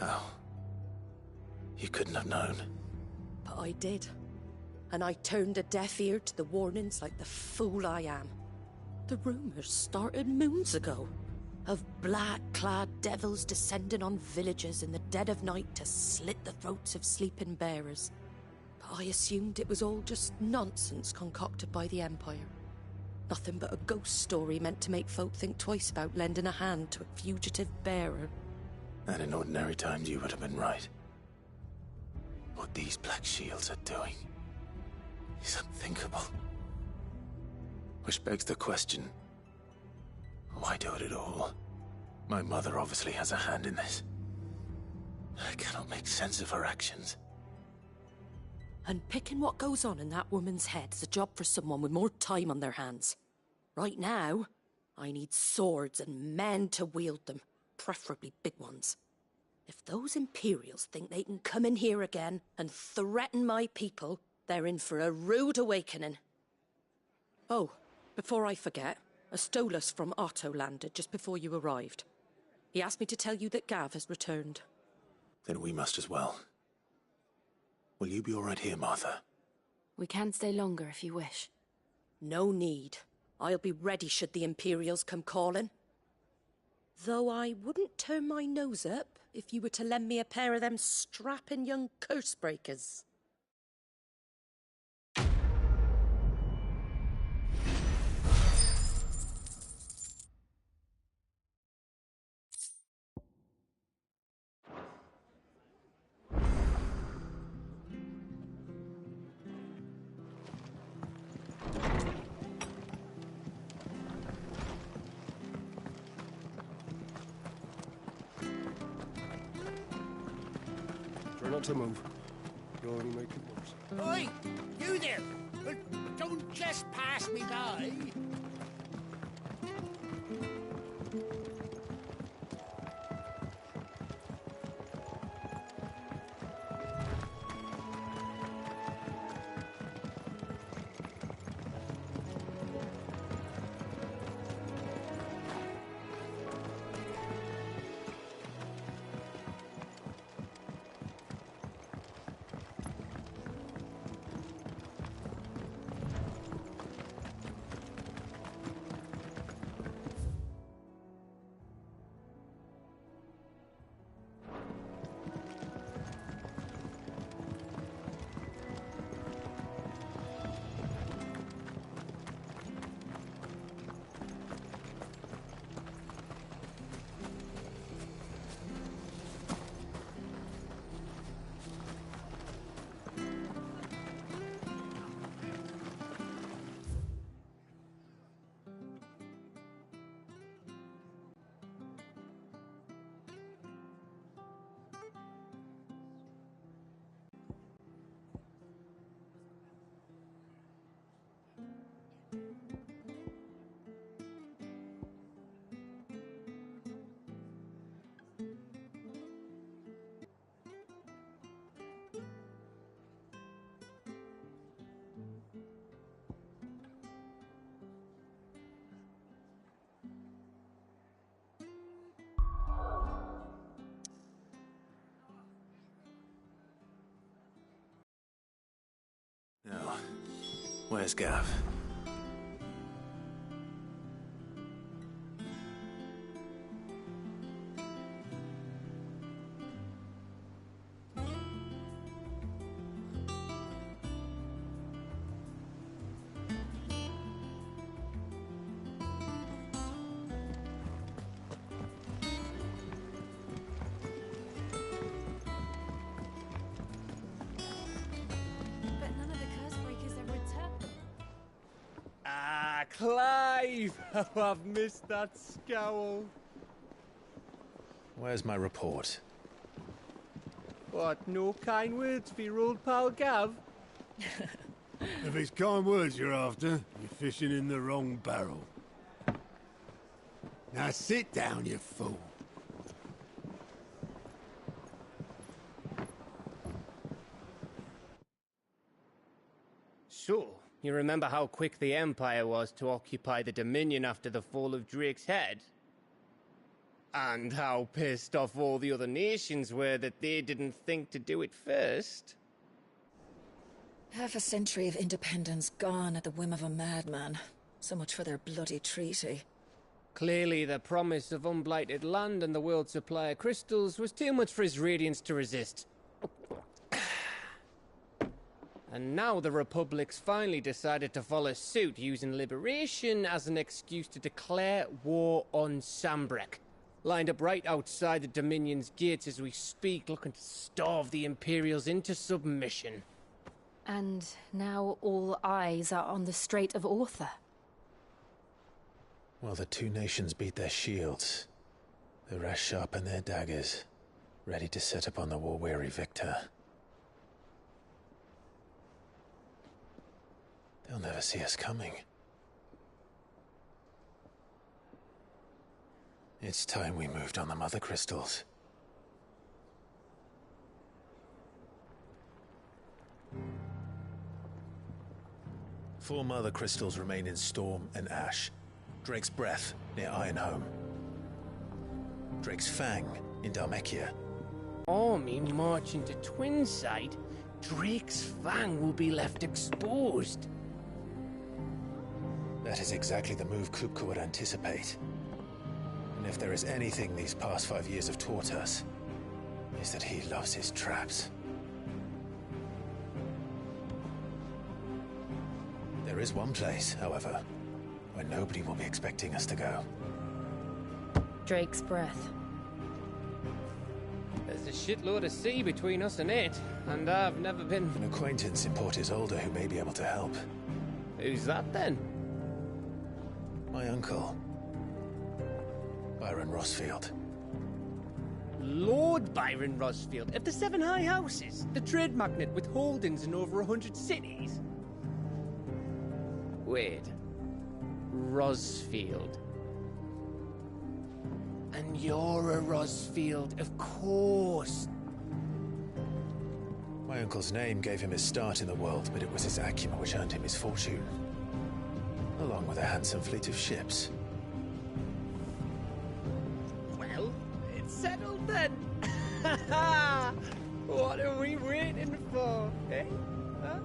How? You couldn't have known. But I did. And I turned a deaf ear to the warnings like the fool I am. The rumours started moons ago. Of black-clad devils descending on villages in the dead of night to slit the throats of sleeping bearers. But I assumed it was all just nonsense concocted by the Empire. Nothing but a ghost story meant to make folk think twice about lending a hand to a fugitive bearer. And in ordinary times you would have been right. What these Black Shields are doing is unthinkable. Which begs the question, why do it at all? My mother obviously has a hand in this. I cannot make sense of her actions. And picking what goes on in that woman's head is a job for someone with more time on their hands. Right now, I need swords and men to wield them, preferably big ones. If those Imperials think they can come in here again and threaten my people, they're in for a rude awakening. Oh, before I forget, a Stolas from Otto landed just before you arrived. He asked me to tell you that Gav has returned. Then we must as well. Will you be all right here, Martha? We can stay longer if you wish. No need. I'll be ready should the Imperials come calling. Though I wouldn't turn my nose up if you were to lend me a pair of them strapping young curse-breakers. Try not to move. You'll only make it worse. Oi! You there! Don't just pass me by! Now, where's Gav? Clive! Oh, I've missed that scowl. Where's my report? What, no kind words for your old pal Gav? If it's kind words you're after, you're fishing in the wrong barrel. Now sit down, you fool. So, you remember how quick the Empire was to occupy the Dominion after the fall of Drake's Head? And how pissed off all the other nations were that they didn't think to do it first. Half a century of independence gone at the whim of a madman. So much for their bloody treaty. Clearly, the promise of unblighted land and the world's supply of crystals was too much for his radiance to resist. And now the Republic's finally decided to follow suit, using liberation as an excuse to declare war on Sambrek. Lined up right outside the Dominion's gates as we speak, looking to starve the Imperials into submission. And now all eyes are on the Strait of Author. While the two nations beat their shields, the rest sharpen their daggers, ready to set upon the war-weary victor. They'll never see us coming. It's time we moved on the Mother Crystals. Four Mother Crystals remain in Storm and Ash. Drake's Breath, near Ironhome. Drake's Fang, in Dhalmekia. Army march into Twinside, Drake's Fang will be left exposed. That is exactly the move Kupka would anticipate. And if there is anything these past 5 years have taught us, is that he loves his traps. There is one place, however, where nobody will be expecting us to go. Drake's Breath. There's a shitload of sea between us and it, and I've never been... An acquaintance in Port Isolde who may be able to help. Who's that then? My uncle, Byron Rosfield. Lord Byron Rosfield of the Seven High Houses, the trade magnate with holdings in over 100 cities. Wait, Rosfield. And you're a Rosfield, of course. My uncle's name gave him his start in the world, but it was his acumen which earned him his fortune. Along with a handsome fleet of ships. Well, it's settled then. What are we waiting for, eh? Huh?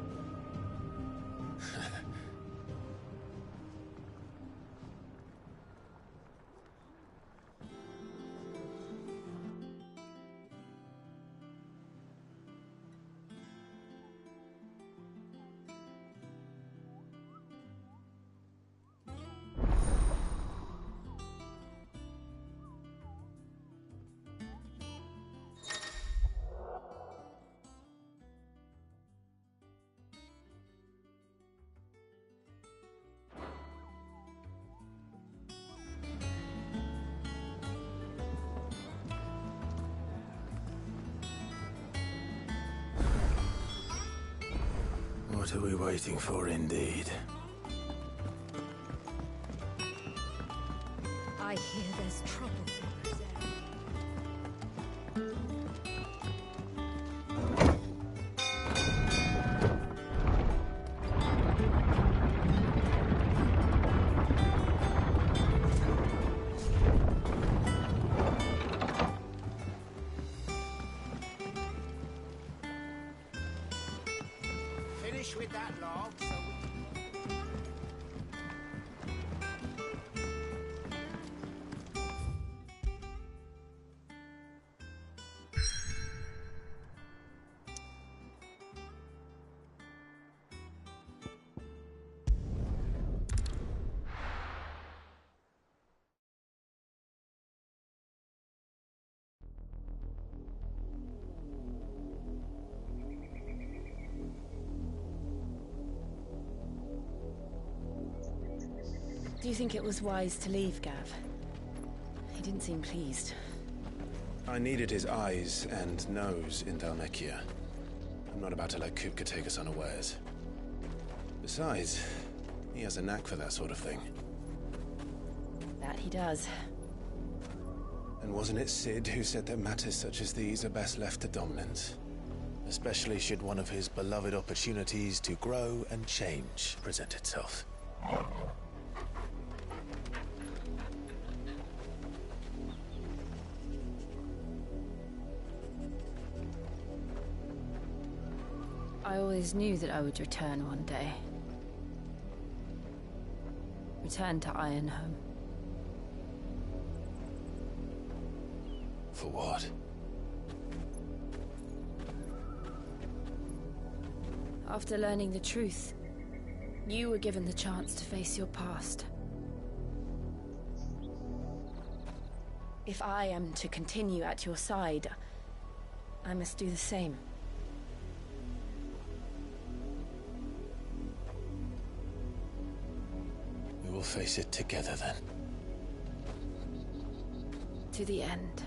What are we waiting for, indeed? I hear there's trouble. Finish with that log, so Do you think it was wise to leave, Gav? He didn't seem pleased. I needed his eyes and nose in Dhalmekia. I'm not about to let Kupka take us unawares. Besides, he has a knack for that sort of thing. That he does. And wasn't it Sid who said that matters such as these are best left to dominance? Especially should one of his beloved opportunities to grow and change present itself. I always knew that I would return one day. Return to Ironhome. For what? After learning the truth, you were given the chance to face your past. If I am to continue at your side, I must do the same. We will face it together then. To the end.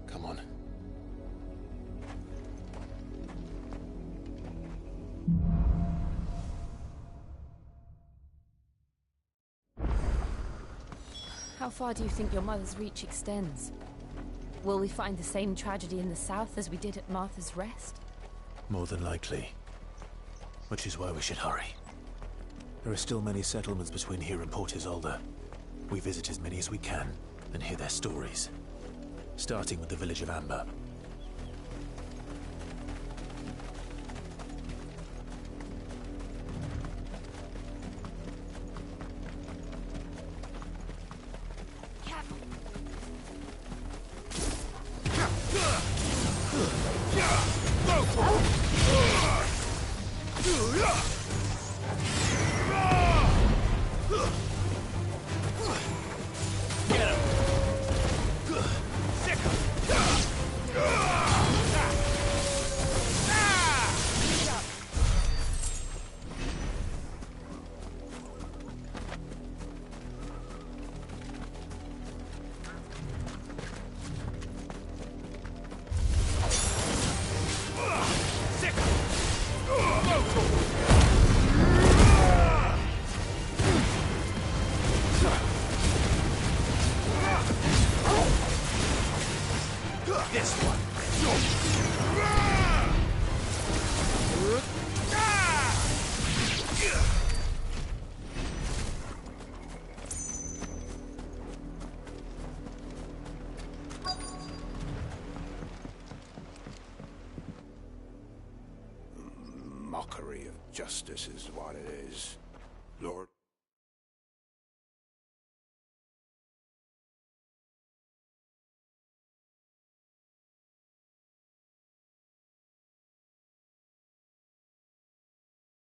Come on. How far do you think your mother's reach extends? Will we find the same tragedy in the south as we did at Martha's Rest? More than likely. Which is why we should hurry. There are still many settlements between here and Port Isolde. We visit as many as we can and hear their stories. Starting with the village of Amber. Mockery of justice is what it is. Lord.